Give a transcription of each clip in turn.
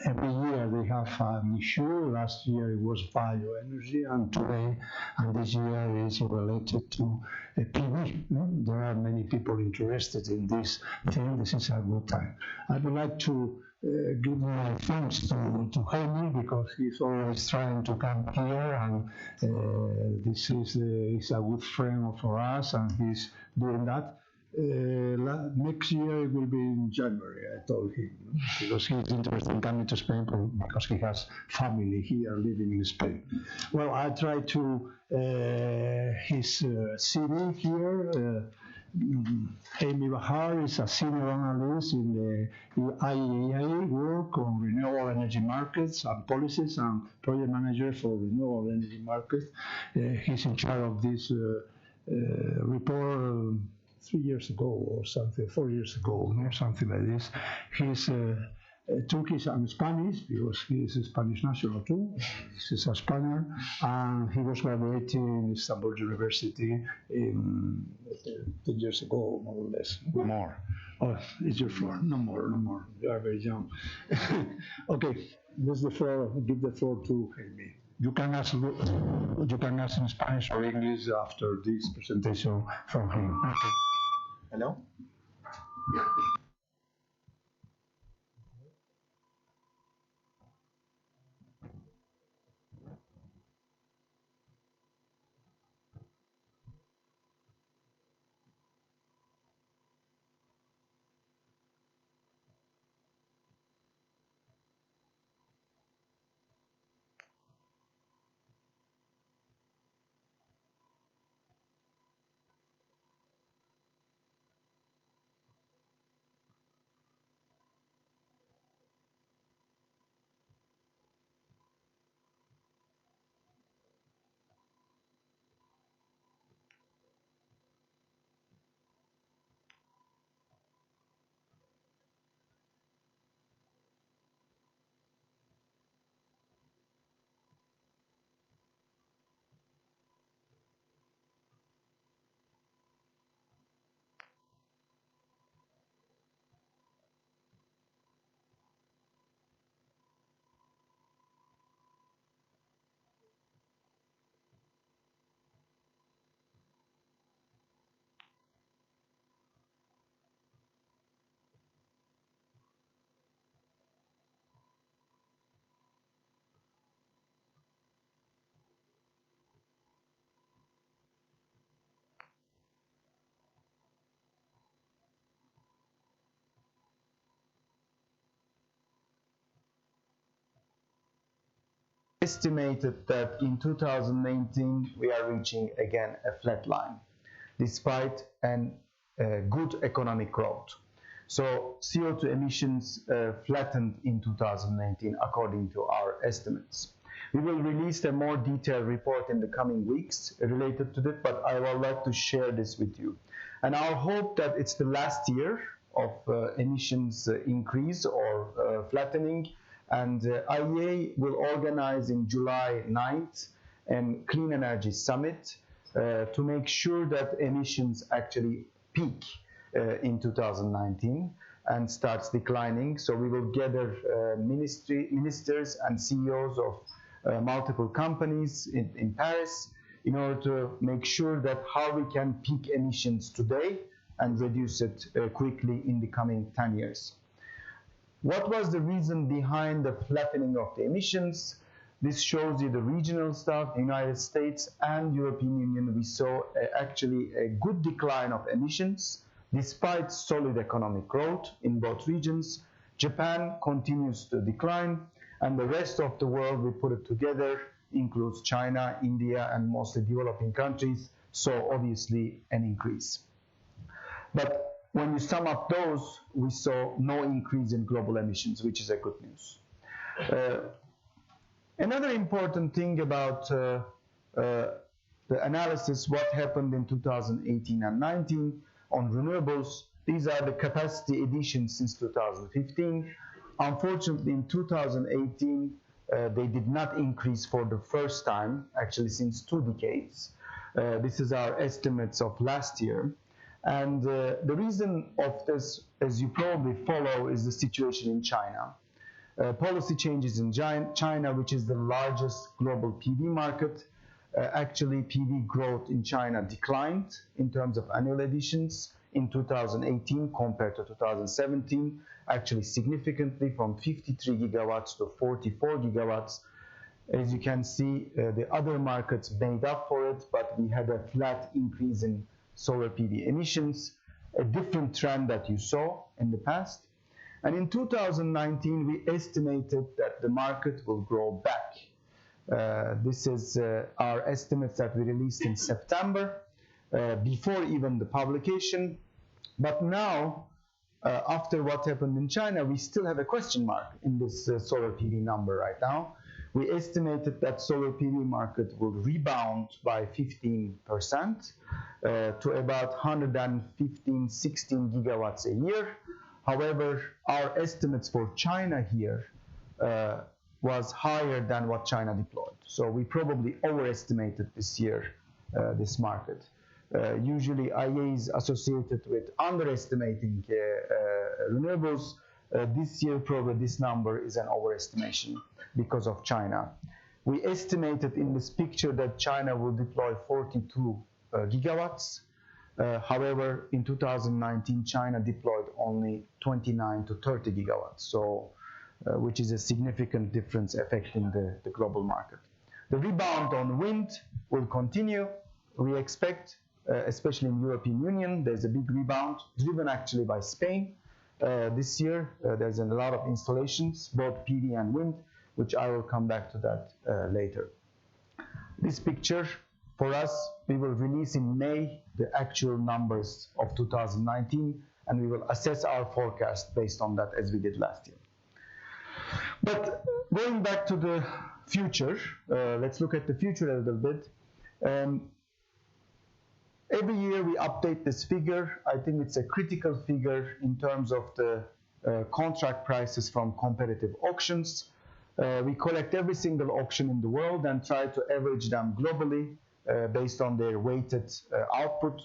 every year they have an issue. Last year it was bioenergy, and today and this year is related to PV. There are many people interested in this thing. This is a good time. I would like to give my thanks to Heymi, because he's always trying to come here, and this is he's a good friend for us, and he's doing that. Next year it will be in January, I told him, because he's interested in coming to Spain because he has family here living in Spain. Well, I try to his CV here. Heymi Bahar is a senior analyst in the IEA, work on renewable energy markets and policies, and project manager for renewable energy markets. He's in charge of this report 3 years ago or something, 4 years ago, or something like this. He's Turkish and Spanish, because he is a Spanish national too. He's a Spaniard, and he was graduated in Istanbul University 10 years ago, more or less. More. Oh, it's your floor. No more, no more. You are very young. Okay, give the floor to Heymi. You can ask in Spanish or English after this presentation from him. Okay. Hello. Estimated that in 2019 we are reaching again a flat line, despite good economic growth. So CO2 emissions flattened in 2019 according to our estimates. We will release a more detailed report in the coming weeks related to that, but I would like to share this with you. And our hope that it's the last year of emissions increase or flattening, and IEA will organize in July 9th a Clean Energy Summit to make sure that emissions actually peak in 2019 and starts declining. So we will gather ministers and CEOs of multiple companies in Paris in order to make sure that how we can peak emissions today and reduce it quickly in the coming 10 years. What was the reason behind the flattening of the emissions? This shows you the regional stuff. United States and European Union, we saw actually a good decline of emissions despite solid economic growth in both regions. Japan continues to decline, and the rest of the world, we put it together, includes China, India, and mostly developing countries, so obviously an increase. But when you sum up those, we saw no increase in global emissions, which is a good news. Another important thing about the analysis, what happened in 2018 and 19 on renewables, these are the capacity additions since 2015. Unfortunately, in 2018, they did not increase for the first time, actually since 2 decades. This is our estimates of last year. And the reason of this, as you probably follow, is the situation in China. Policy changes in China, which is the largest global PV market. Actually, PV growth in China declined in terms of annual additions in 2018 compared to 2017, actually significantly from 53 gigawatts to 44 gigawatts. As you can see, the other markets made up for it, but we had a flat increase in solar PV emissions, a different trend that you saw in the past. And in 2019, we estimated that the market will grow back. This is our estimates that we released in September, before even the publication. But now, after what happened in China, we still have a question mark in this solar PV number right now. We estimated that solar PV market will rebound by 15% to about 115, 16 gigawatts a year. However, our estimates for China here was higher than what China deployed. So we probably overestimated this year this market. Usually IEA is associated with underestimating renewables. This year probably this number is an overestimation because of China. We estimated in this picture that China will deploy 42 gigawatts. However, in 2019, China deployed only 29 to 30 gigawatts, so which is a significant difference affecting the global market. The rebound on wind will continue. We expect, especially in the European Union, there's a big rebound, driven actually by Spain. This year, there's a lot of installations, both PV and wind, which I will come back to that later. This picture, for us, we will release in May the actual numbers of 2019, and we will assess our forecast based on that as we did last year. But going back to the future, let's look at the future a little bit. Every year we update this figure. I think it's a critical figure in terms of the contract prices from competitive auctions. We collect every single auction in the world and try to average them globally based on their weighted output.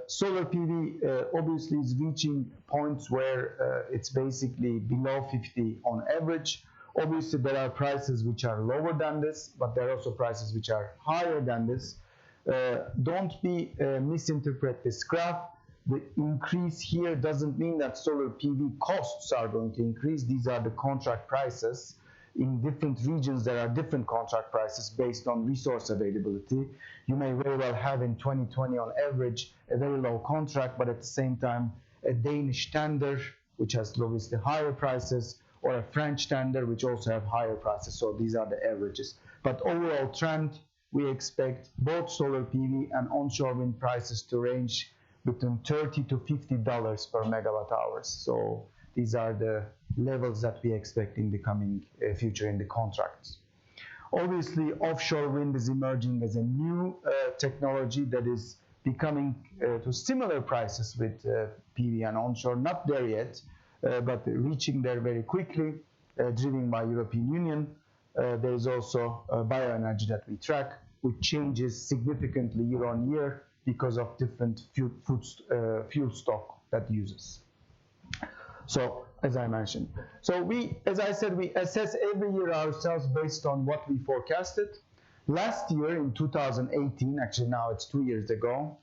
Solar PV obviously is reaching points where it's basically below 50 on average. Obviously there are prices which are lower than this, but there are also prices which are higher than this. Don't misinterpret this graph. The increase here doesn't mean that solar PV costs are going to increase. These are the contract prices. In different regions, there are different contract prices based on resource availability. You may very well have in 2020 on average a very low contract, but at the same time a Danish tender, which has obviously higher prices, or a French tender, which also have higher prices. So these are the averages. But overall trend, we expect both solar PV and onshore wind prices to range between $30 to $50 per megawatt hours. So these are the levels that we expect in the coming future in the contracts. Obviously, offshore wind is emerging as a new technology that is becoming to similar prices with PV and onshore. Not there yet, but reaching there very quickly, driven by European Union. There is also bioenergy that we track, which changes significantly year on year because of different fuel stock that uses. So, as I mentioned, as I said, we assess every year ourselves based on what we forecasted. Last year, in 2018, actually now it's 2 years ago,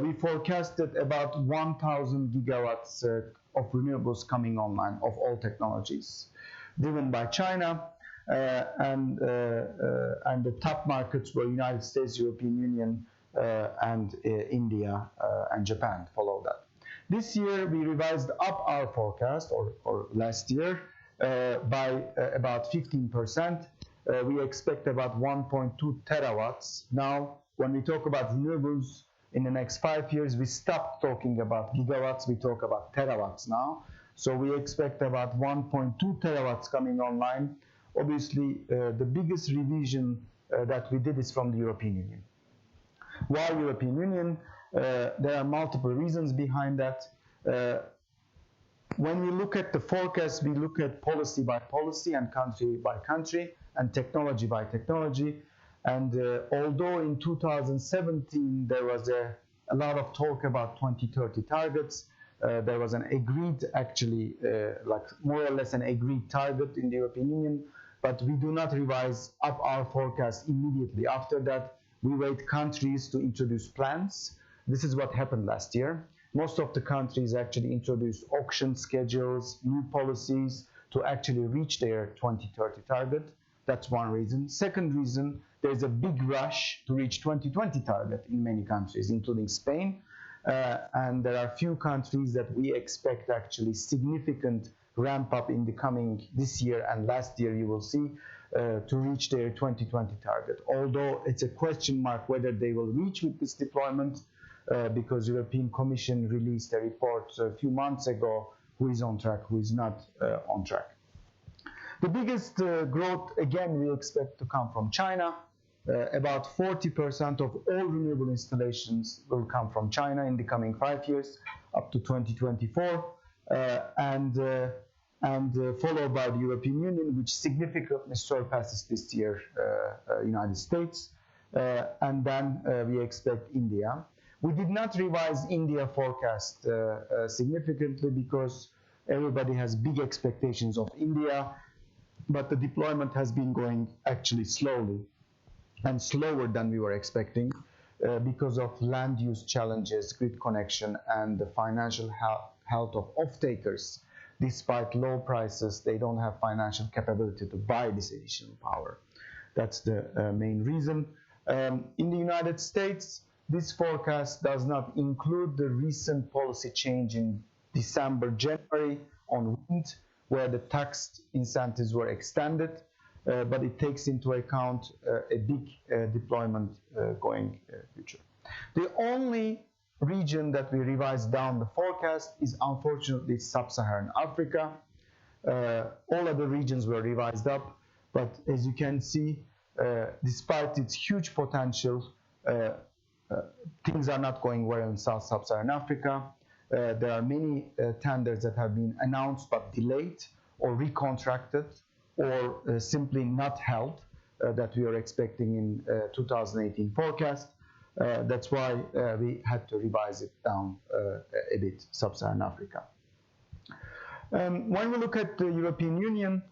we forecasted about 1,000 gigawatts of renewables coming online of all technologies, driven by China. And the top markets were United States, European Union, and India and Japan follow that. This year we revised up our forecast, or last year, by about 15%. We expect about 1.2 terawatts. Now, when we talk about renewables in the next 5 years, we stopped talking about gigawatts, we talk about terawatts now. So we expect about 1.2 terawatts coming online. Obviously, the biggest revision that we did is from the European Union. Why European Union? There are multiple reasons behind that. When we look at the forecast, we look at policy by policy and country by country and technology by technology. And although in 2017 there was a lot of talk about 2030 targets, There was an agreed, actually, like more or less an agreed target in the European Union, but we do not revise up our forecast immediately. After that, we wait countries to introduce plans. This is what happened last year. Most of the countries actually introduced auction schedules, new policies to actually reach their 2030 target. That's one reason. Second reason, there's a big rush to reach 2020 target in many countries, including Spain. And there are few countries that we expect actually significant ramp up in the coming this year and last year, you will see, to reach their 2020 target. Although it's a question mark whether they will reach with this deployment, because European Commission released a report a few months ago, who is on track, who is not on track. The biggest growth, again, we expect to come from China. About 40% of all renewable installations will come from China in the coming 5 years, up to 2024, and followed by the European Union, which significantly surpasses this year United States, and then we expect India. We did not revise India forecast significantly because everybody has big expectations of India, but the deployment has been going actually slowly and slower than we were expecting because of land use challenges, grid connection, and the financial health of off-takers. Despite low prices, they don't have financial capability to buy this additional power. That's the main reason. In the United States, this forecast does not include the recent policy change in December, January on wind, where the tax incentives were extended, but it takes into account a big deployment going future. The only region that we revised down the forecast is unfortunately Sub-Saharan Africa. All other regions were revised up, but as you can see, despite its huge potential, things are not going well in Sub-Saharan Africa. There are many tenders that have been announced but delayed or recontracted or simply not held that we are expecting in 2018 forecast. That's why we had to revise it down a bit, Sub-Saharan Africa. When we look at the European Union,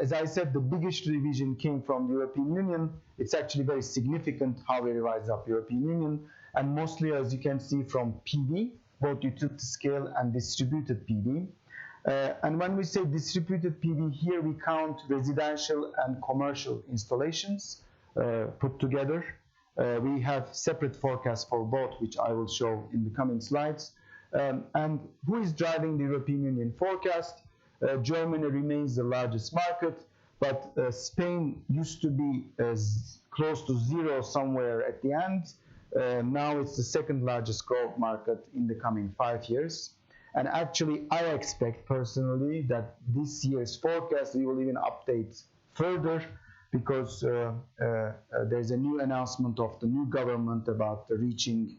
as I said, the biggest revision came from the European Union. It's actually very significant how we revised up European Union, and mostly, as you can see, from PV, both utility scale and distributed PV. And when we say distributed PV, here we count residential and commercial installations put together. We have separate forecasts for both, which I will show in the coming slides. And who is driving the European Union forecast? Germany remains the largest market, but Spain used to be close to zero somewhere at the end. Now it's the second largest growth market in the coming 5 years. And actually, I expect personally that this year's forecast we will even update further, because there's a new announcement of the new government about reaching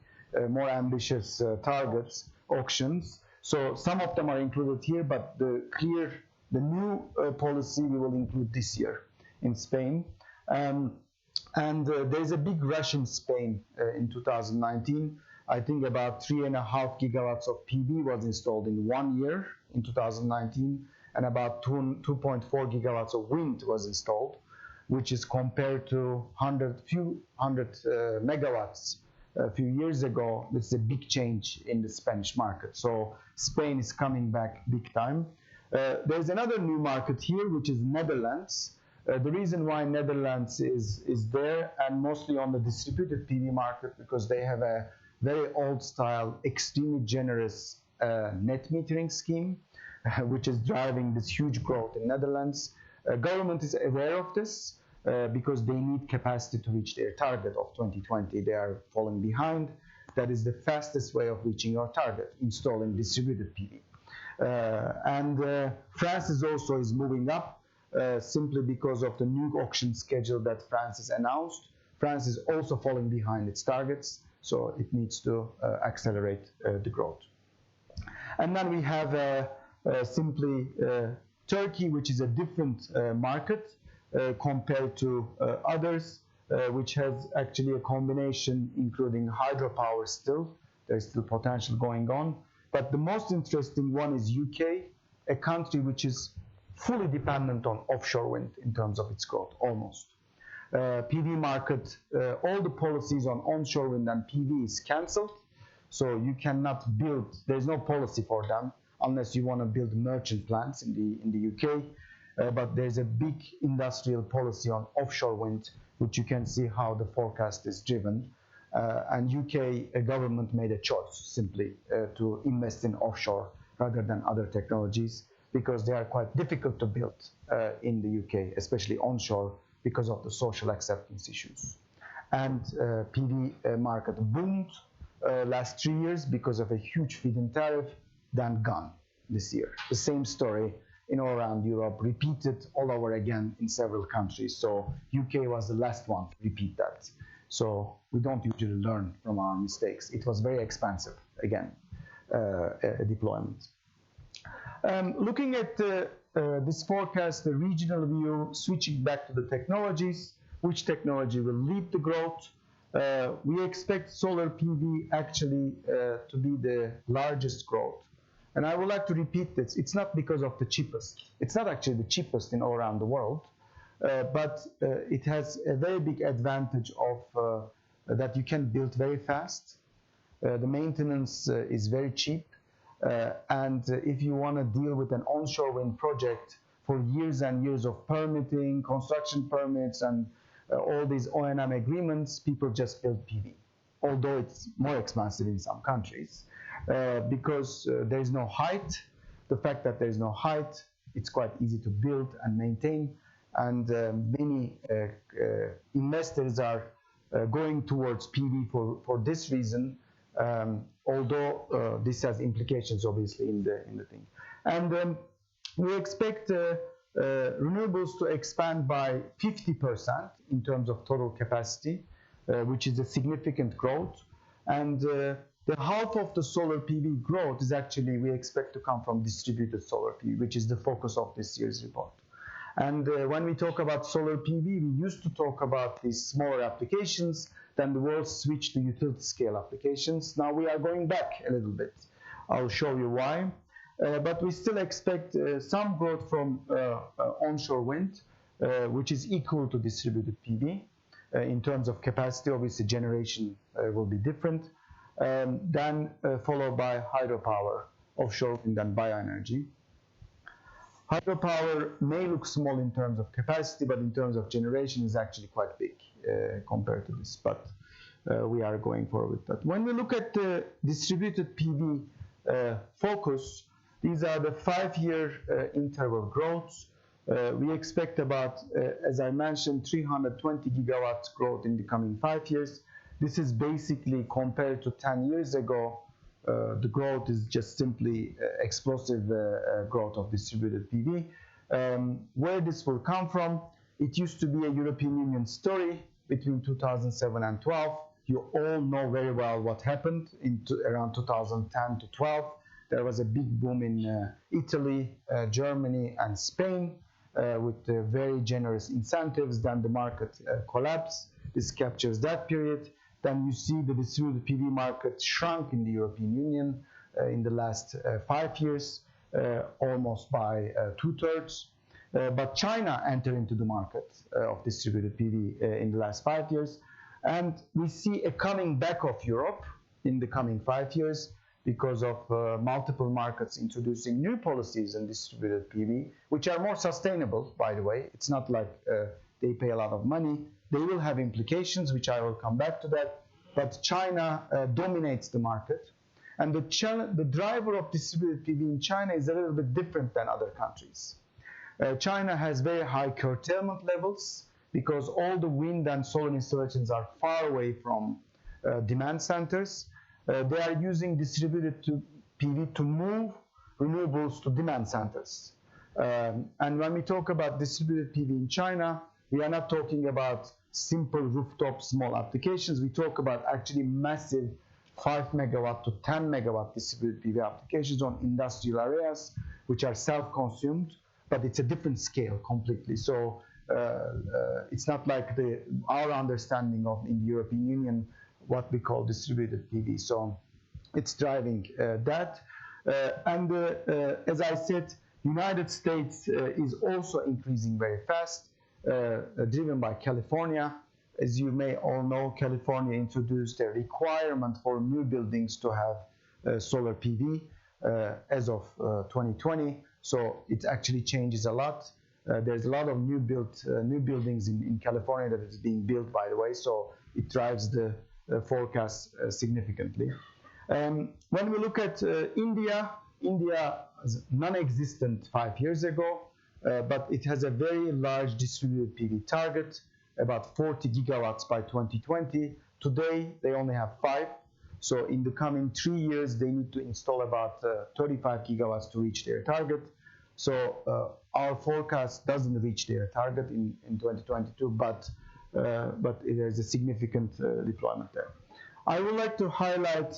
more ambitious targets, auctions. So some of them are included here, but the new policy we will include this year in Spain. There's a big rush in Spain in 2019. I think about 3.5 gigawatts of PV was installed in 1 year in 2019, and about 2.4 gigawatts of wind was installed, which is compared to few hundred megawatts a few years ago. It's a big change in the Spanish market. So Spain is coming back big time. There's another new market here, which is Netherlands. The reason why Netherlands is there, and mostly on the distributed PV market, because they have a very old style, extremely generous net metering scheme, which is driving this huge growth in Netherlands. Government is aware of this because they need capacity to reach their target of 2020. They are falling behind. That is the fastest way of reaching your target, installing distributed PV. France is also moving up simply because of the new auction schedule that France has announced. France is also falling behind its targets, so it needs to accelerate the growth. And then we have simply Turkey, which is a different market compared to others, which has actually a combination including hydropower still. There's still potential going on, But the most interesting one is UK, a country which is fully dependent on offshore wind in terms of its growth, almost. PV market, all the policies on onshore wind and PV is cancelled, so you cannot build, there's no policy for them unless you want to build merchant plants in the UK, but there's a big industrial policy on offshore wind, which you can see how the forecast is driven. And UK government made a choice simply to invest in offshore rather than other technologies, because they are quite difficult to build in the UK, especially onshore, because of the social acceptance issues. And PV market boomed last 3 years because of a huge feed-in tariff, then gone this year. The same story in all around Europe, repeated all over again in several countries. So UK was the last one to repeat that. So we don't usually learn from our mistakes. It was very expensive, again, deployment. Looking at this forecast, the regional view, switching back to the technologies, which technology will lead the growth? We expect solar PV actually to be the largest growth. And I would like to repeat this. It's not because of the cheapest. It's not actually the cheapest in all around the world, but it has a very big advantage of that you can build very fast. The maintenance is very cheap. And if you want to deal with an onshore wind project for years and years of permitting, construction permits, and all these O&M agreements, people just build PV, although it's more expensive in some countries because there is no height. The fact that there is no height, it's quite easy to build and maintain, and many investors are going towards PV for this reason. Although this has implications obviously in the thing. And we expect renewables to expand by 50% in terms of total capacity, which is a significant growth. And the half of the solar PV growth is actually, we expect to come from distributed solar PV, which is the focus of this year's report. And when we talk about solar PV, we used to talk about these smaller applications. Then the world switched to utility scale applications. Now we are going back a little bit. I'll show you why. But we still expect some growth from onshore wind, which is equal to distributed PV. In terms of capacity, obviously generation will be different. Then followed by hydropower, offshore wind, and bioenergy. Hydropower may look small in terms of capacity, but in terms of generation is actually quite big compared to this, but we are going forward with that. When we look at the distributed PV focus, these are the 5-year interval growths. We expect about, as I mentioned, 320 gigawatts growth in the coming 5 years. This is basically compared to 10 years ago. The growth is just simply explosive growth of distributed PV. Where this will come from, it used to be a European Union story between 2007 and 12. You all know very well what happened in around 2010 to 12. There was a big boom in Italy, Germany, and Spain with very generous incentives. Then the market collapsed. This captures that period. Then you see the distributed PV market shrunk in the European Union in the last 5 years, almost by 2/3. But China entered into the market of distributed PV in the last 5 years. And we see a coming back of Europe in the coming 5 years because of multiple markets introducing new policies in distributed PV, which are more sustainable, by the way. It's not like they pay a lot of money. They will have implications, which I will come back to that. But China dominates the market. And the driver of distributed PV in China is a little bit different than other countries. China has very high curtailment levels because all the wind and solar installations are far away from demand centers. They are using distributed PV to move renewables to demand centers. And when we talk about distributed PV in China, we are not talking about simple rooftop small applications. We talk about actually massive 5 megawatt to 10 megawatt distributed PV applications on industrial areas, which are self-consumed, but it's a different scale completely. So it's not like our understanding of in the European Union what we call distributed PV. So it's driving that. As I said, United States is also increasing very fast, driven by California. As you may all know, California introduced a requirement for new buildings to have solar PV as of 2020. So it actually changes a lot. There's a lot of new buildings in California that is being built, by the way. So it drives the forecast significantly. When we look at India is non-existent 5 years ago, but it has a very large distributed PV target, about 40 gigawatts by 2020. Today, they only have 5. So in the coming 3 years, they need to install about 35 gigawatts to reach their target. So our forecast doesn't reach their target in 2022, but there's a significant deployment there. I would like to highlight,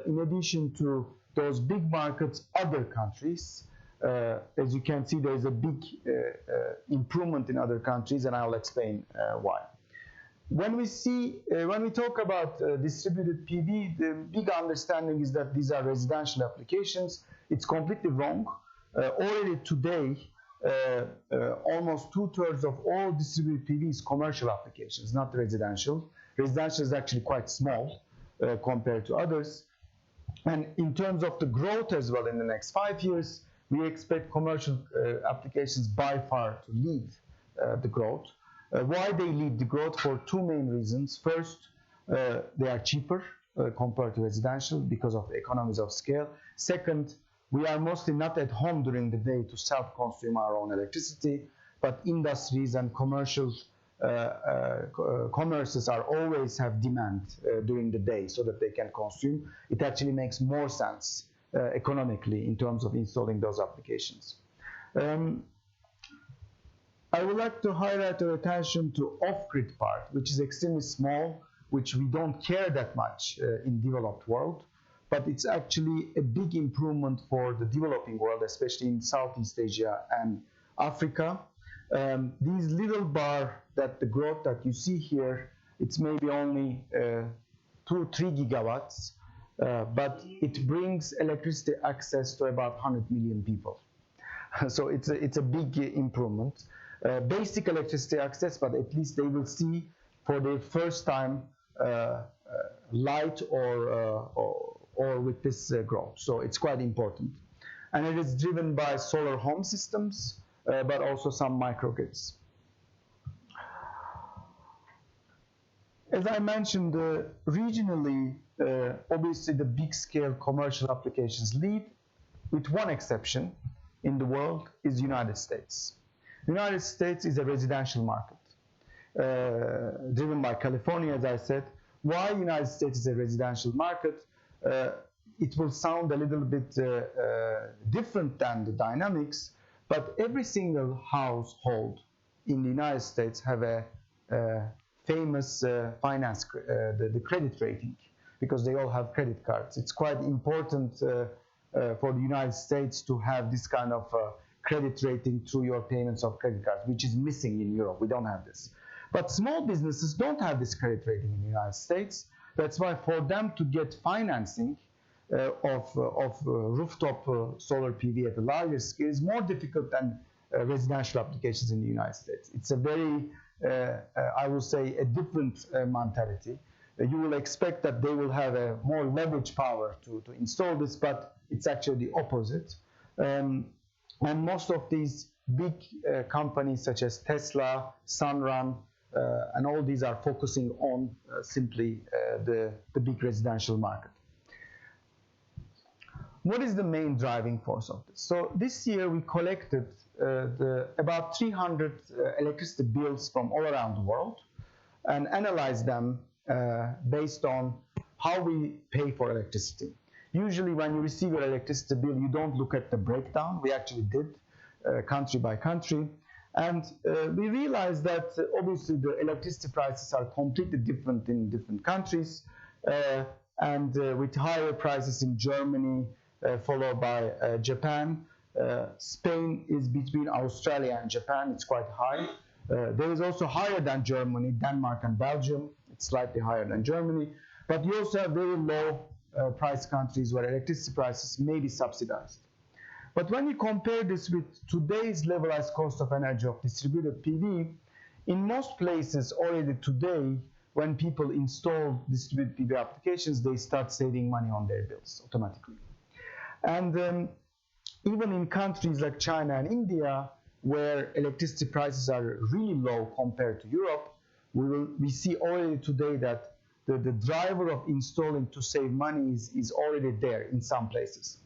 in addition to those big markets, other countries. As you can see, there's a big improvement in other countries, and I'll explain why. When we talk about distributed PV, the big understanding is that these are residential applications. It's completely wrong. Already today, almost 2/3 of all distributed PV is commercial applications, not residential. Residential is actually quite small compared to others. And in terms of the growth as well in the next 5 years, we expect commercial applications by far to lead the growth. Why they lead the growth? For 2 main reasons. First, they are cheaper compared to residential because of the economies of scale. Second, we are mostly not at home during the day to self-consume our own electricity, but industries and commercials commerces are always have demand during the day so that they can consume. It actually makes more sense economically in terms of installing those applications. I would like to highlight our attention to off-grid part, which is extremely small, which we don't care that much in developed world, but it's actually a big improvement for the developing world, especially in Southeast Asia and Africa. These little bar, that the growth that you see here, it's maybe only 2-3 gigawatts, but it brings electricity access to about 100 million people. So it's a big improvement. Basic electricity access, but at least they will see for the first time light or with this growth. So it's quite important. And it is driven by solar home systems, but also some microgrids. As I mentioned, regionally, obviously the big scale commercial applications lead, with one exception in the world, is the United States. The United States is a residential market, driven by California, as I said. Why the United States is a residential market? It will sound a little bit different than the dynamics, but every single household in the United States have a famous finance, the credit rating, because they all have credit cards. It's quite important for the United States to have this kind of credit rating through your payments of credit cards, which is missing in Europe. We don't have this. But small businesses don't have this credit rating in the United States. That's why for them to get financing of rooftop solar PV at a larger scale is more difficult than residential applications in the United States. It's a very, I will say, a different mentality. You will expect that they will have a more leverage power to install this, but it's actually the opposite. And most of these big companies such as Tesla, Sunrun, and all these are focusing on simply the big residential market. What is the main driving force of this? So this year we collected about 300 electricity bills from all around the world and analyzed them based on how we pay for electricity. Usually when you receive your electricity bill, you don't look at the breakdown. We actually did, country by country. And we realized that obviously the electricity prices are completely different in different countries, and with higher prices in Germany, followed by Japan. Spain is between Australia and Japan. It's quite high. There is also higher than Germany, Denmark and Belgium. It's slightly higher than Germany. But you also have very low price countries where electricity prices may be subsidized. But when you compare this with today's levelized cost of energy of distributed PV, in most places already today, when people install distributed PV applications, they start saving money on their bills automatically. And even in countries like China and India, where electricity prices are really low compared to Europe, we see already today that the driver of installing to save money is already there in some places.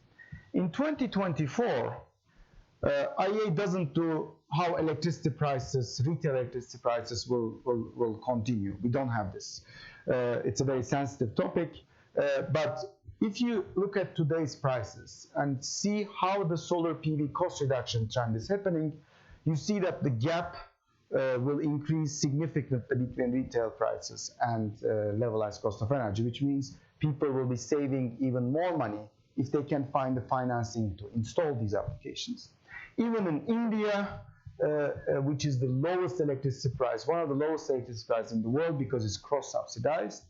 In 2024, IEA doesn't do how electricity prices, retail electricity prices will continue. We don't have this. It's a very sensitive topic, but if you look at today's prices and see how the solar PV cost reduction trend is happening, you see that the gap will increase significantly between retail prices and levelized cost of energy, which means people will be saving even more money if they can find the financing to install these applications. Even in India, which is the lowest electricity price, one of the lowest electricity prices in the world because it's cross-subsidized,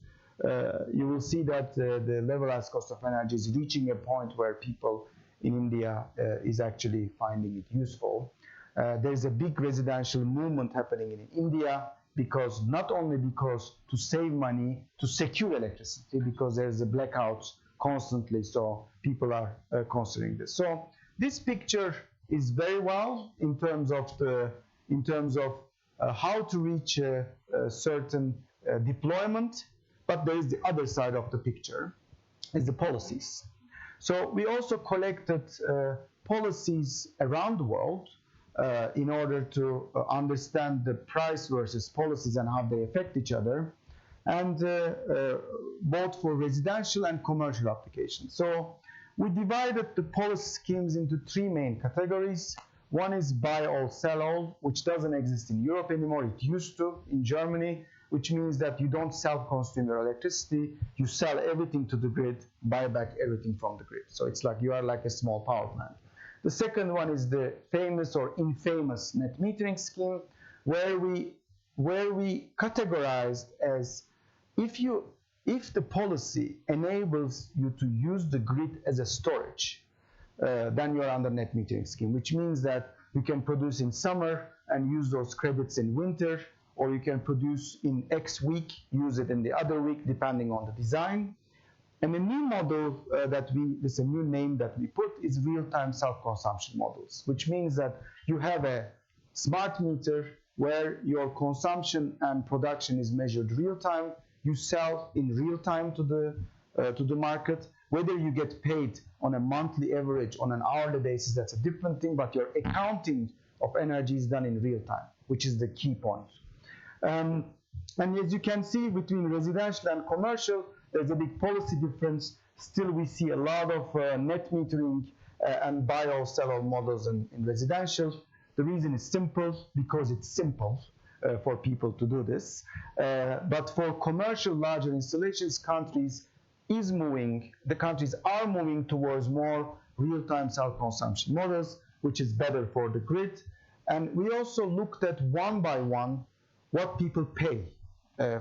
you will see that the levelized cost of energy is reaching a point where people in India is actually finding it useful. There's a big residential movement happening in India because not only because to save money, to secure electricity, because there's a blackouts constantly, so people are considering this. So this picture is very well in terms of how to reach a certain deployment, but there is the other side of the picture, is the policies. So we also collected policies around the world in order to understand the price versus policies and how they affect each other, and both for residential and commercial applications. So we divided the policy schemes into three main categories. One is buy all, sell all, which doesn't exist in Europe anymore. It used to in Germany, which means that you don't self-consume your electricity, you sell everything to the grid, buy back everything from the grid. So it's like you are like a small power plant. The second one is the famous or infamous net metering scheme, where we categorized as if the policy enables you to use the grid as a storage, then you are under net metering scheme, which means that you can produce in summer and use those credits in winter, or you can produce in X week, use it in the other week, depending on the design. And a new model this a new name that we put is real-time self-consumption models, which means that you have a smart meter where your consumption and production is measured real-time. You sell in real-time to the market. Whether you get paid on a monthly average, on an hourly basis, that's a different thing, but your accounting of energy is done in real-time, which is the key point. And as you can see, between residential and commercial, there's a big policy difference. Still, we see a lot of net metering and buy all, sell all models in residential. The reason is simple, because it's simple for people to do this. But for commercial larger installations, countries are moving towards more real-time self-consumption models, which is better for the grid. And we also looked at one by one what people pay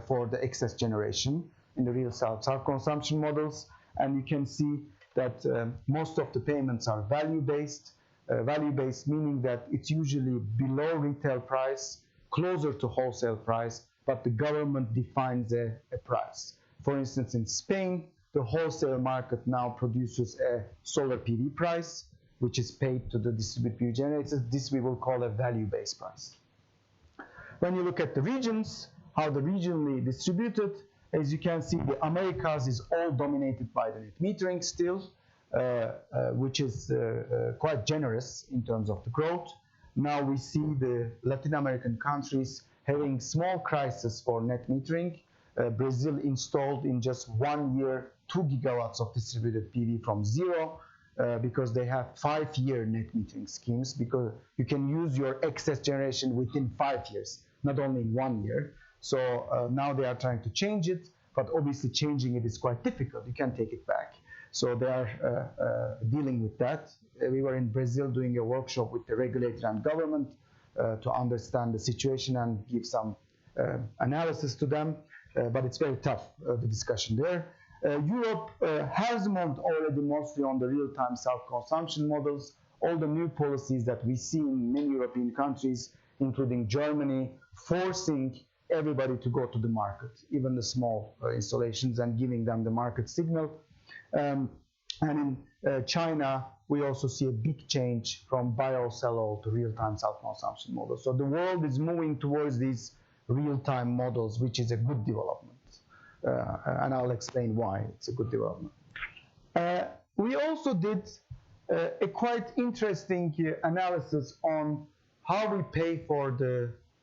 for the excess generation in the real self-consumption models, and you can see that most of the payments are value-based. Value-based meaning that it's usually below retail price, closer to wholesale price, but the government defines a price. For instance, in Spain, the wholesale market now produces a solar PV price, which is paid to the distributed PV generators. This we will call a value-based price. When you look at the regions, how they're regionally distributed, as you can see, the Americas is all dominated by the net metering still, which is quite generous in terms of the growth. Now we see the Latin American countries having small crisis for net metering. Brazil installed in just 1 year 2 gigawatts of distributed PV from zero, because they have 5-year net metering schemes, because you can use your excess generation within 5 years, not only in 1 year. So now they are trying to change it, but obviously changing it is quite difficult. You can't take it back. So they are dealing with that. We were in Brazil doing a workshop with the regulator and government to understand the situation and give some analysis to them. But it's very tough, the discussion there. Europe has moved already mostly on the real-time self-consumption models. All the new policies that we see in many European countries, including Germany, forcing everybody to go to the market, even the small installations, and giving them the market signal. And in China, we also see a big change from buy all, sell all to real-time self-consumption models. So the world is moving towards these real-time models, which is a good development. And I'll explain why it's a good development. We also did a quite interesting analysis on how we pay for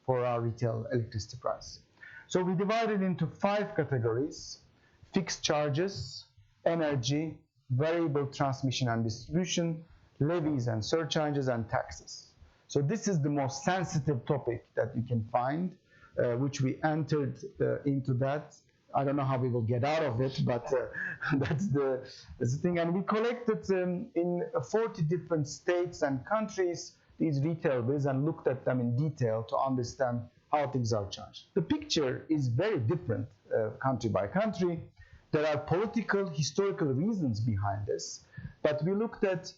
our retail electricity price. So we divided into 5 categories: fixed charges, energy, variable transmission and distribution, levies and surcharges, and taxes. So this is the most sensitive topic that you can find, which we entered into that. I don't know how we will get out of it, but that's the thing. And we collected in 40 different states and countries these retail bills and looked at them in detail to understand how things are charged. The picture is very different country by country. There are political, historical reasons behind this, but we looked at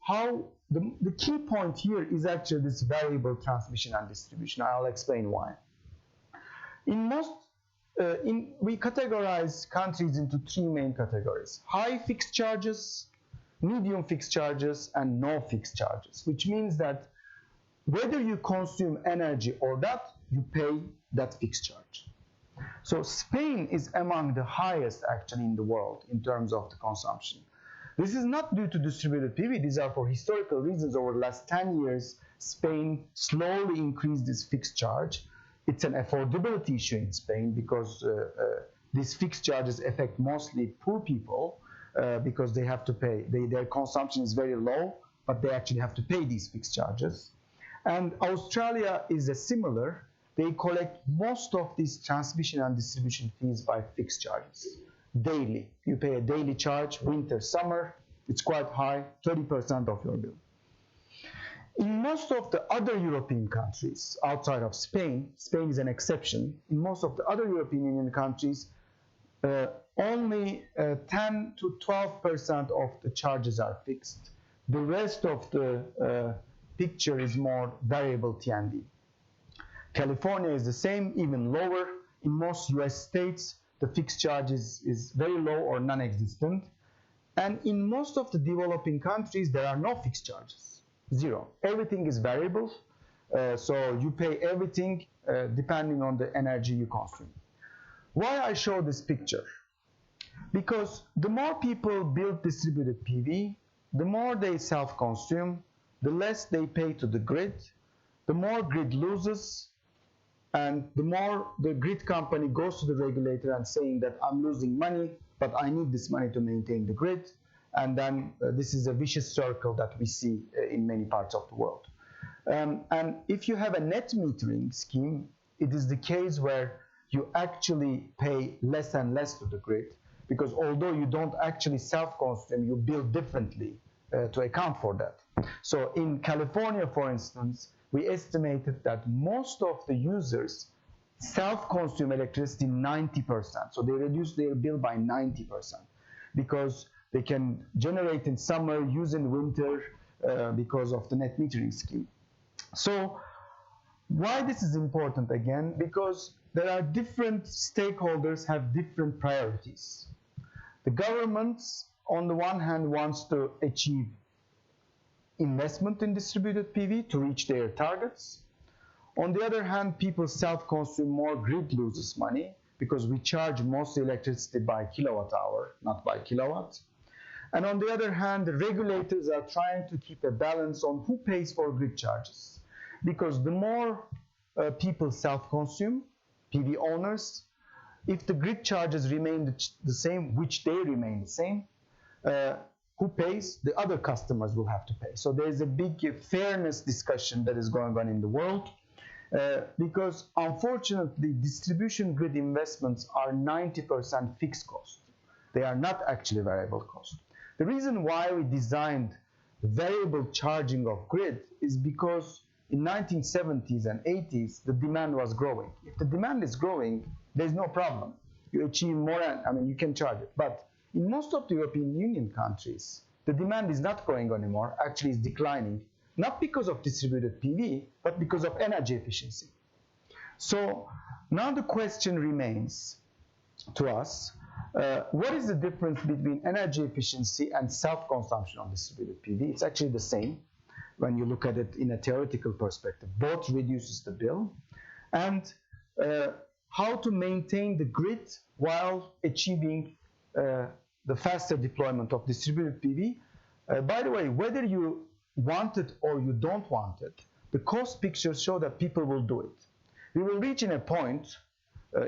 how the key point here is actually this variable transmission and distribution. I'll explain why. We categorize countries into 3 main categories: high fixed charges, medium fixed charges, and no fixed charges, which means that whether you consume energy or not, you pay that fixed charge. So Spain is among the highest actually in the world in terms of the consumption. This is not due to distributed PV. These are for historical reasons. Over the last 10 years, Spain slowly increased this fixed charge. It's an affordability issue in Spain because these fixed charges affect mostly poor people because they have to pay. Their consumption is very low, but they actually have to pay these fixed charges. And Australia is similar. They collect most of these transmission and distribution fees by fixed charges, daily. You pay a daily charge, winter, summer, it's quite high, 30% of your bill. In most of the other European countries outside of Spain, Spain is an exception, in most of the other European Union countries, only 10 to 12% of the charges are fixed. The rest of the picture is more variable T&D. California is the same, even lower. In most US states, the fixed charge is very low or non-existent. And in most of the developing countries, there are no fixed charges, zero. Everything is variable, so you pay everything depending on the energy you consume. Why I show this picture? Because the more people build distributed PV, the more they self-consume, the less they pay to the grid, the more grid loses, and the more the grid company goes to the regulator and saying that I'm losing money, but I need this money to maintain the grid. And then this is a vicious circle that we see in many parts of the world. And if you have a net metering scheme, it is the case where you actually pay less and less to the grid, because although you don't actually self-consume, you bill differently to account for that. So in California, for instance, we estimated that most of the users self-consume electricity 90%. So they reduce their bill by 90% because they can generate in summer, use in winter because of the net metering scheme. So why this is important again? Because there are different stakeholders have different priorities. The government, on the one hand, wants to achieve investment in distributed PV to reach their targets. On the other hand, people self-consume more, grid loses money because we charge mostly electricity by kilowatt hour, not by kilowatt. And on the other hand, the regulators are trying to keep a balance on who pays for grid charges. Because the more people self-consume, PV owners, if the grid charges remain the same, which they remain the same, who pays? The other customers will have to pay. So there's a big fairness discussion that is going on in the world because unfortunately distribution grid investments are 90% fixed cost. They are not actually variable cost. The reason why we designed variable charging of grid is because in 1970s and 80s the demand was growing. If the demand is growing, there's no problem. you achieve more, I mean, you can charge it. But in most of the European Union countries, the demand is not growing anymore, actually it's declining, not because of distributed PV, but because of energy efficiency. So now the question remains to us, what is the difference between energy efficiency and self-consumption on distributed PV? It's actually the same when you look at it in a theoretical perspective. Both reduces the bill, and how to maintain the grid while achieving the faster deployment of distributed PV. By the way, whether you want it or you don't want it, the cost pictures show that people will do it. We will reach in a point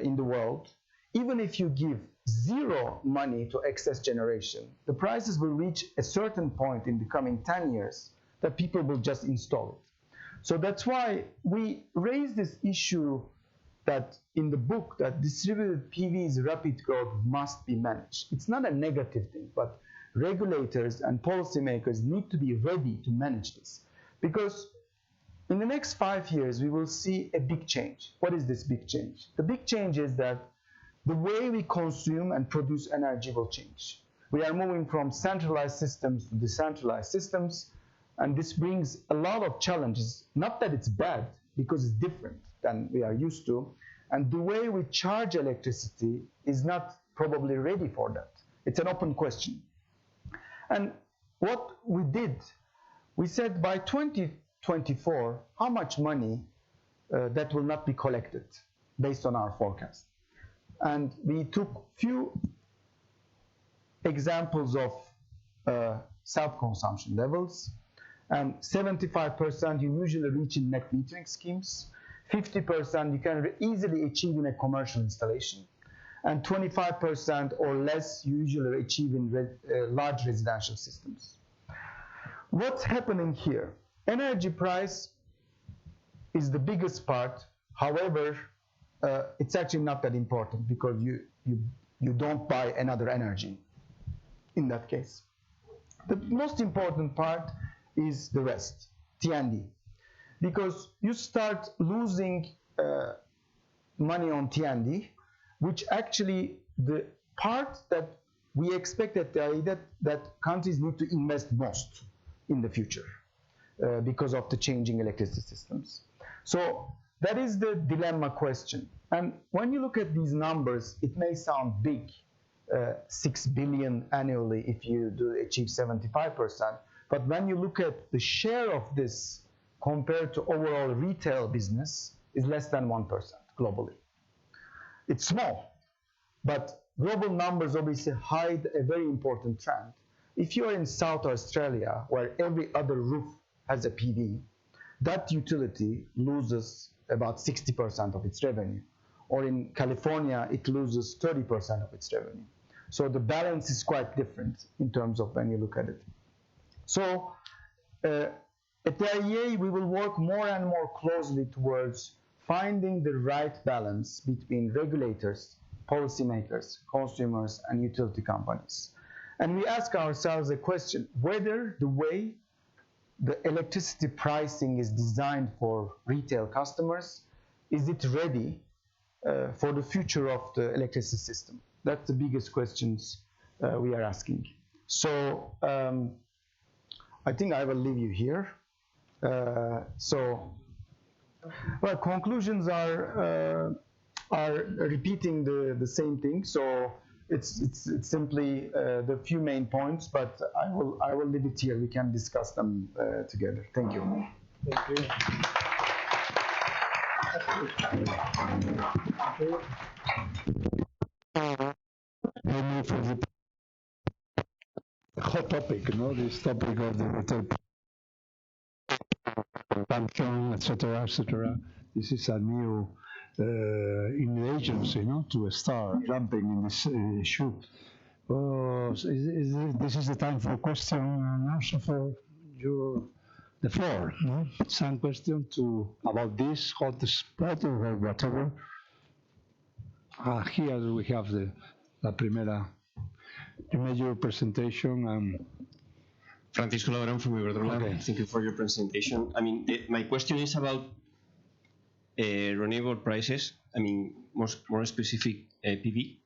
in the world, even if you give zero money to excess generation, the prices will reach a certain point in the coming 10 years that people will just install it. So that's why we raise this issue that in the book that distributed PV's rapid growth must be managed. It's not a negative thing, but regulators and policymakers need to be ready to manage this. Because in the next 5 years, we will see a big change. What is this big change? The big change is that the way we consume and produce energy will change. We are moving from centralized systems to decentralized systems, and this brings a lot of challenges. Not that it's bad, because it's different than we are used to, and the way we charge electricity is not probably ready for that. It's an open question. And what we did, we said by 2024, how much money that will not be collected based on our forecast. And we took few examples of self-consumption levels, and 75% you usually reach in net metering schemes, 50% you can easily achieve in a commercial installation, and 25% or less you usually achieve in large residential systems. What's happening here? Energy price is the biggest part. However, it's actually not that important because you don't buy another energy in that case. The most important part is the rest, T&D, because you start losing money on T&D, which actually the part that we expect that countries need to invest most in the future because of the changing electricity systems. So that is the dilemma question. And when you look at these numbers, it may sound big, 6 billion annually if you do achieve 75%. But when you look at the share of this compared to overall retail business, is less than 1% globally. It's small, but global numbers obviously hide a very important trend. If you're in South Australia, where every other roof has a PV, that utility loses about 60% of its revenue. Or in California, it loses 30% of its revenue. So the balance is quite different in terms of when you look at it. So at the IEA, we will work more and more closely towards finding the right balance between regulators, policymakers, consumers, and utility companies. And we ask ourselves a question, whether the way the electricity pricing is designed for retail customers, is it ready for the future of the electricity system? That's the biggest questions we are asking. So I think I will leave you here. Well, conclusions are repeating the same thing. So it's simply the few main points, but I will leave it here. We can discuss them together. Thank you. Thank you. For the hot topic, this topic of the retail consumption, etc., etc. This is a new in the agency, to start jumping in this issue. This is the time for question and answer for the floor. Some question about this hot spot or whatever. Here we have la primera. You made your presentation. Francisco Laurent from Iberdrola. Okay. Thank you for your presentation. I mean, my question is about renewable prices. I mean, more specific PV.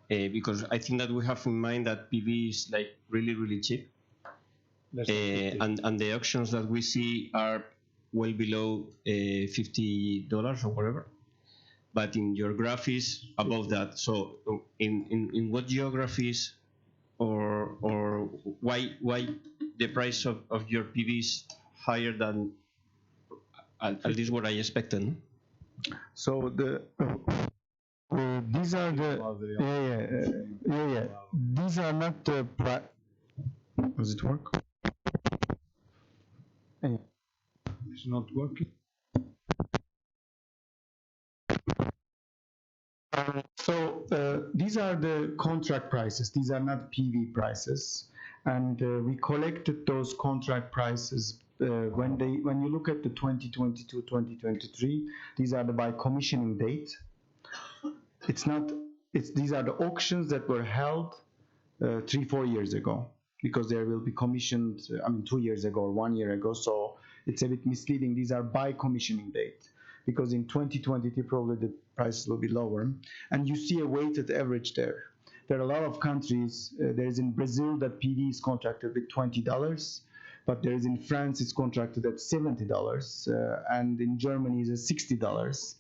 Because I think that we have in mind that PV is like really cheap, and the auctions that we see are well below $50 or whatever. But in your graph is above that. So in what geographies or why the price of your PV is higher than at least what I expected? So these are the these are not the does it work? It's not working. So these are the contract prices. These are not PV prices, and we collected those contract prices when you look at the 2022-2023. These are the by commissioning date. These are the auctions that were held 3-4 years ago, because they will be commissioned 2 years ago or 1 year ago. So it's a bit misleading. These are by commissioning date, because in 2023 probably the prices will be lower, and you see a weighted average there. There are a lot of countries. There is in Brazil that PV is contracted with $20, but there is in France it's contracted at $70, and in Germany is at $60.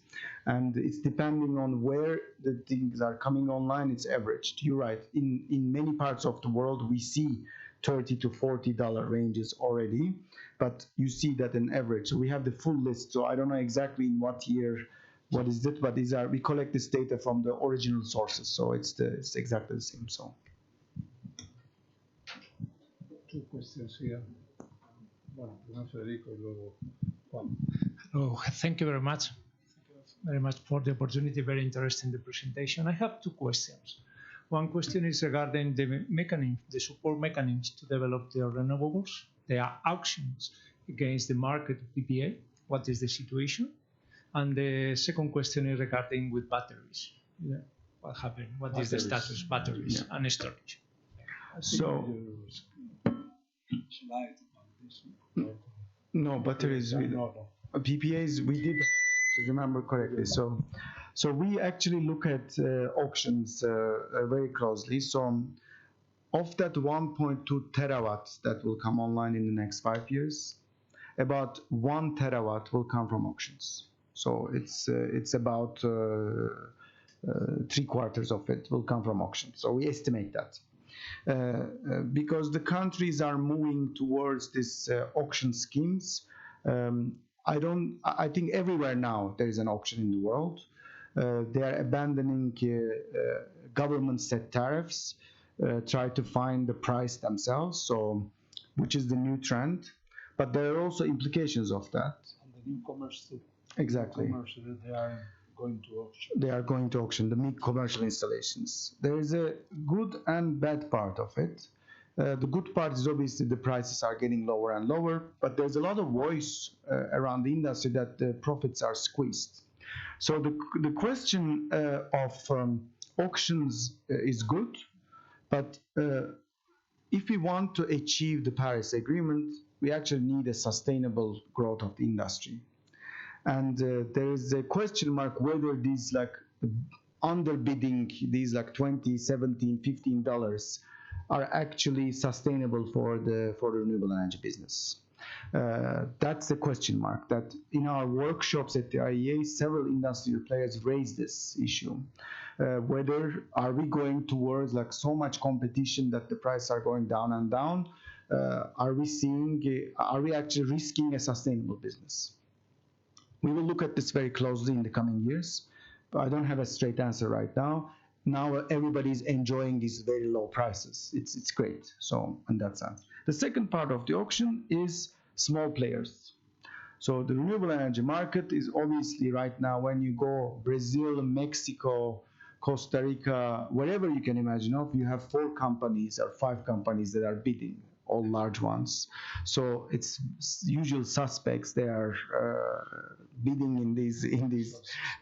And it's depending on where the things are coming online, it's averaged. You're right. In many parts of the world, we see $30 to $40 ranges already, but you see that in average. So we have the full list. So I don't know exactly in what year, what is it, but we collect this data from the original sources. So it's exactly the same. So. Two questions here. Bueno, primero Federico y luego Juan. Oh, thank you very much for the opportunity. Very interesting, the presentation. I have two questions. One question is regarding the mechanism, the support mechanisms to develop the renewables. There are auctions against the market PPA. What is the situation? And the second question is regarding with batteries. Yeah. What happened? What is the status? Batteries and storage. So, no, batteries. PPAs we did, if you remember correctly. So we actually look at auctions very closely. So of that 1.2 terawatts that will come online in the next 5 years, about 1 terawatt will come from auctions. So it's about 3/4 of it will come from auctions. So we estimate that. Because the countries are moving towards this auction schemes. I think everywhere now there is an auction in the world. They are abandoning government set tariffs, try to find the price themselves, so which is the new trend. But there are also implications of that. And the newcomers too. Exactly. They are going to auction. They are going to auction, the big commercial installations. There is a good and bad part of it. The good part is obviously the prices are getting lower and lower, but there's a lot of voice around the industry that the profits are squeezed. So the question of auctions is good, but if we want to achieve the Paris Agreement, we actually need a sustainable growth of the industry. And there is a question mark whether these underbidding, these $20, $17, $15 are actually sustainable for the renewable energy business. That's the question mark. That in our workshops at the IEA, several industrial players raised this issue. Whether are we going towards so much competition that the prices are going down and down? Are we actually risking a sustainable business? We will look at this very closely in the coming years, but I don't have a straight answer right now. Now everybody's enjoying these very low prices. It's great. So in that sense, the second part of the auction is small players. So the renewable energy market is obviously right now, when you go Brazil, Mexico, Costa Rica, wherever you can imagine of, you have 4 companies or 5 companies that are bidding, all large ones. So it's usual suspects. They are bidding in these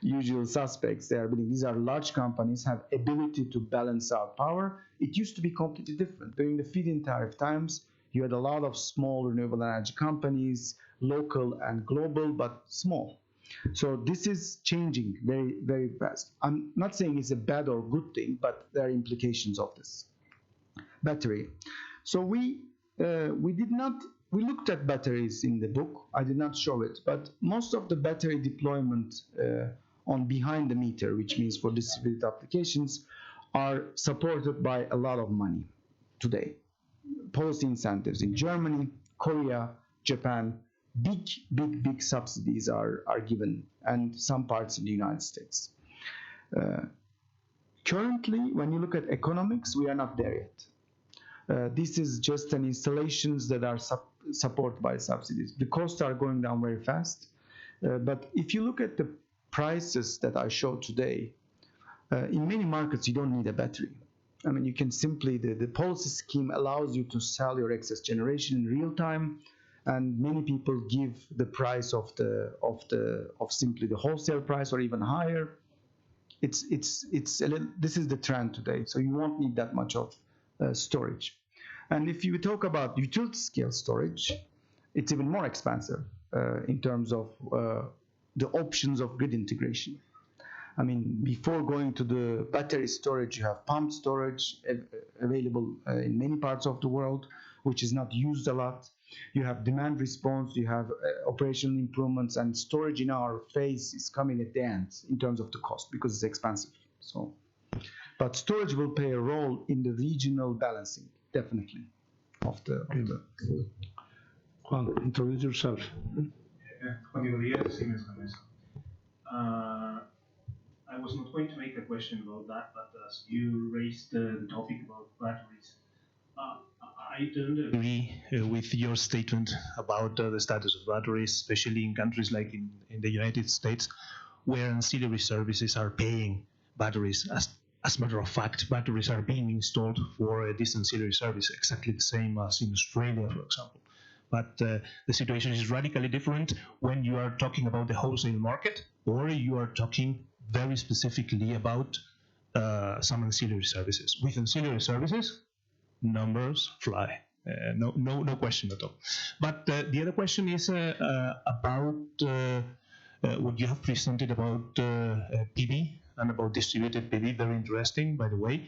usual suspects. They are bidding. These are large companies, have ability to balance out power. It used to be completely different. During the feed-in tariff times, you had a lot of small renewable energy companies, local and global, but small. So this is changing very, very fast. I'm not saying it's a bad or good thing, but there are implications of this. Battery. So we looked at batteries in the book. I did not show it, but most of the battery deployment on behind the meter, which means for distributed applications, are supported by a lot of money today. Policy incentives in Germany, Korea, Japan, big subsidies are given, and some parts in the United States. Currently, when you look at economics, we are not there yet. This is just an installations that are supported by subsidies. The costs are going down very fast, but if you look at the prices that I showed today, in many markets you don't need a battery. I mean, you can simply, the policy scheme allows you to sell your excess generation in real time, and many people give the price of simply the wholesale price or even higher. This is the trend today, so you won't need that much of storage. And if you talk about utility scale storage, it's even more expensive in terms of the options of grid integration. I mean, before going to the battery storage, you have pump storage available in many parts of the world, which is not used a lot. You have demand response, you have operational improvements, and storage in our phase is coming at the end in terms of the cost because it's expensive. So, but storage will play a role in the regional balancing, definitely, of the. Juan, introduce yourself. Juan Diego Díaz, Siemens Gamesa. I was not going to make a question about that, but as you raised the topic about batteries, I don't agree with your statement about the status of batteries, especially in countries like in the United States, where ancillary services are paying batteries. As a matter of fact, batteries are being installed for this ancillary service, exactly the same as in Australia, for example. But the situation is radically different when you are talking about the wholesale market, or you are talking very specifically about some ancillary services. With ancillary services, numbers fly. No question at all. But the other question is about what you have presented about PV and about distributed PV. Very interesting, by the way.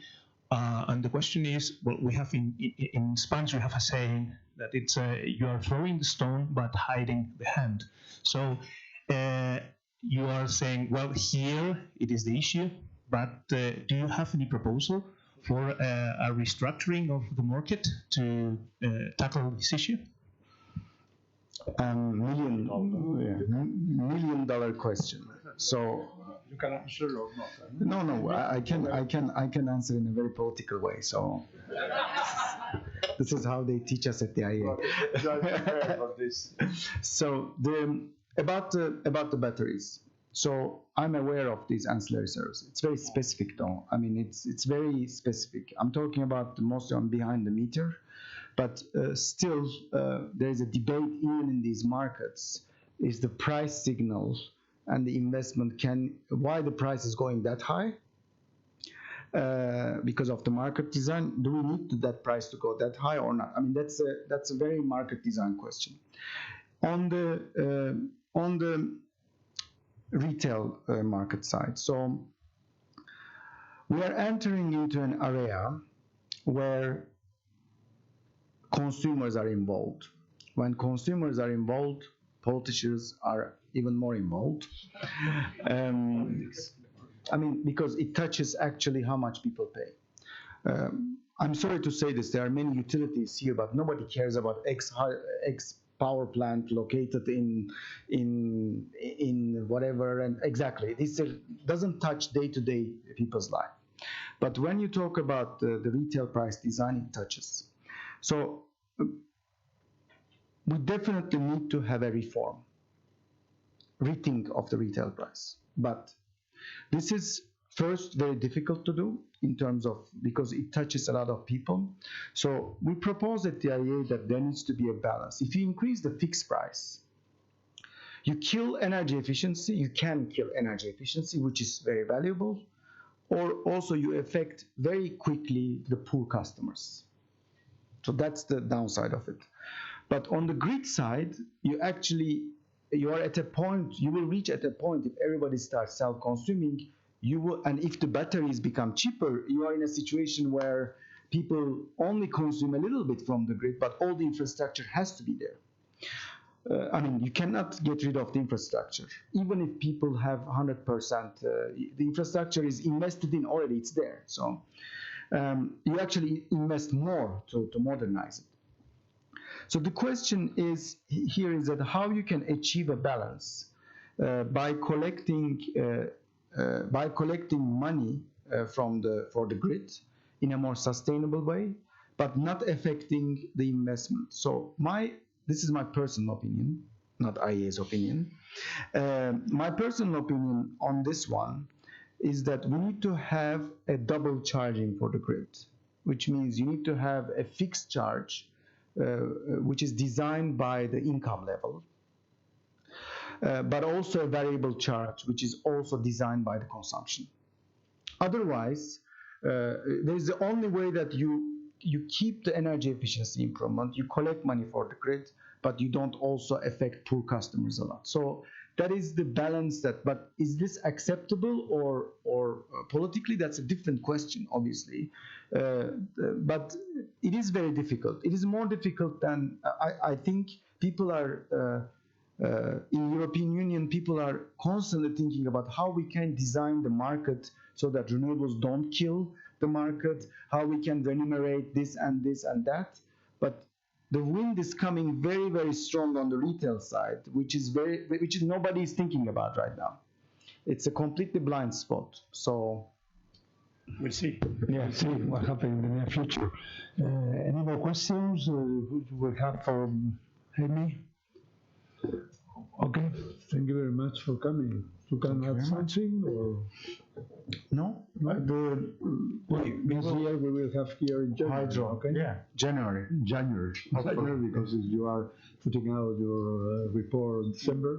And the question is, well, we have in Spanish we have a saying that it's you are throwing the stone but hiding the hand. So you are saying, well, here it is the issue, but do you have any proposal for a restructuring of the market to tackle this issue? $1 million question. So you can answer or not? No, I can answer in a very political way. So this is how they teach us at the IA. So about the batteries. So I'm aware of these ancillary services. It's very specific, though. I mean, it's very specific. I'm talking about mostly on behind the meter, but still there is a debate even in these markets. Is the price signal and the investment why the price is going that high? Because of the market design. Do we need that price to go that high or not? I mean, that's a very market design question. On the retail market side, so we are entering into an area where consumers are involved. When consumers are involved, politicians are even more involved. I mean, because it touches actually how much people pay. I'm sorry to say this, there are many utilities here, but nobody cares about X power plant located in whatever, and exactly, this doesn't touch day-to-day people's life. But when you talk about the retail price design, it touches. So we definitely need to have a rethink of the retail price. But this is first very difficult to do in terms of, because it touches a lot of people. So we propose at the IA that there needs to be a balance. If you increase the fixed price, you kill energy efficiency, you can kill energy efficiency, which is very valuable, or also you affect very quickly the poor customers. So that's the downside of it. But on the grid side, you actually you are at a point, you will reach at a point if everybody starts self-consuming, you will, and if the batteries become cheaper, you are in a situation where people only consume a little bit from the grid, but all the infrastructure has to be there. I mean, you cannot get rid of the infrastructure. Even if people have 100%, the infrastructure is invested in already, it's there. So you actually invest more to modernize it. So the question is here is that how you can achieve a balance by collecting money for the grid in a more sustainable way, but not affecting the investment. So this is my personal opinion, not IEA's opinion. My personal opinion on this one is that we need to have a double charging for the grid, which means you need to have a fixed charge, which is designed by the income level, but also a variable charge, which is also designed by the consumption. Otherwise, there's the only way that you keep the energy efficiency improvement, you collect money for the grid, but you don't also affect poor customers a lot. So that is the balance but is this acceptable or politically? That's a different question, obviously. But it is very difficult. It is more difficult than, I think people are, in European Union, people are constantly thinking about how we can design the market so that renewables don't kill the market, how we can remunerate this and this and that. But the wind is coming very, very strong on the retail side, which nobody is thinking about right now. It's a completely blind spot. So we'll see. Yeah, see what happens in the near future. Any more questions we have for Heymi? Okay, thank you very much for coming. You can add something or? No. This year we will have here in January. Hydro. Okay. Yeah. January. Because you are putting out your report in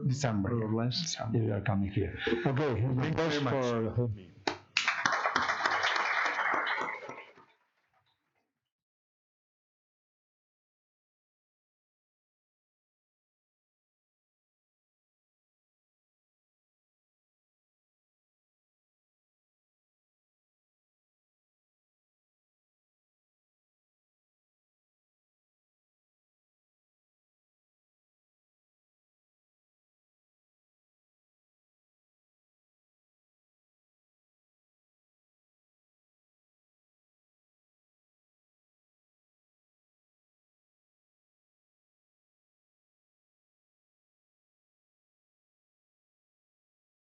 December. More or less. You are coming here. Okay. Thank you very much. For Heymi.